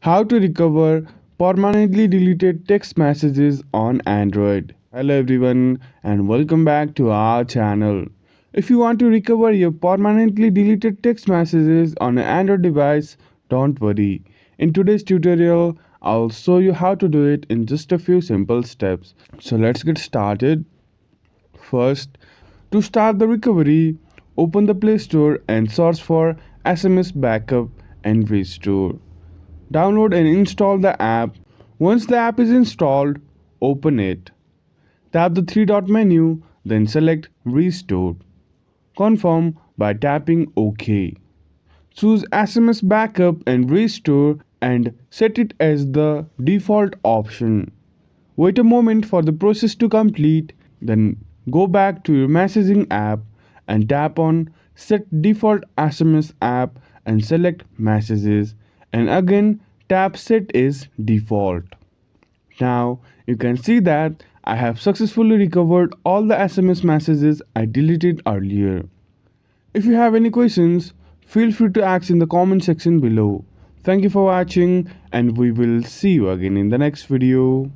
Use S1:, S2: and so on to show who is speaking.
S1: How to recover permanently deleted text messages on Android. Hello everyone and welcome back to our channel. If you want to recover your permanently deleted text messages on an Android device, don't worry. In today's tutorial, I'll show you how to do it in just a few simple steps. So let's get started. First, to start the recovery, open the Play Store and search for SMS Backup and Restore. Download and install the app. Once the app is installed, open it. Tap the three dot menu, then select Restore. Confirm by tapping OK. Choose SMS Backup and Restore and set it as the default option. Wait a moment for the process to complete, then go back to your messaging app and tap on Set Default SMS App and select Messages, and again tap Set as Default. Now you can see that I have successfully recovered all the SMS messages I deleted earlier. If you have any questions, feel free to ask in the comment section below. Thank you for watching and we will see you again in the next video.